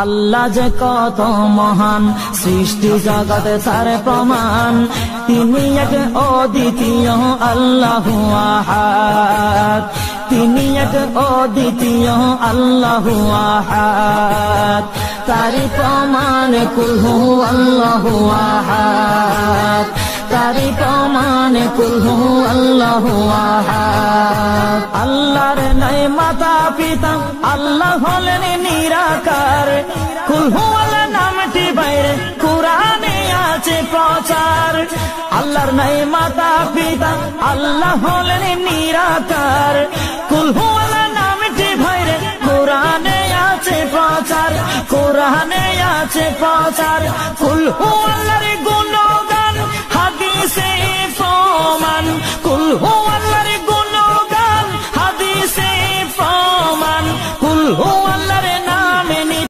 আল্লাহ যে কত মহান, সৃষ্টি জগতে তার প্রমাণ। তিনি এক অদ্বিতীয় আল্লাহু আহাদ, তিনি এক অদ্বিতীয় আল্লাহু আহাদ। তারি প্রমাণ কুল হু আল্লাহু আহাদ, তারি প্রমাণ কুল হু আল্লাহু আহাদ। আল্লাহর নাই মাতা পিতা, আল্লাহ হলেন নিরাকার। কুল হু আল্লাহ নামটি বাইরে কুরআনে আছে প্রচার। আল্লাহর নাই মাতা পিতা, আল্লাহ হলেন নিরাকার। কুল হু আল্লাহ নামটি বাইরে কুরআনে আছে প্রচার, কুরআনে আছে প্রচার। কুল হু আল্লাহর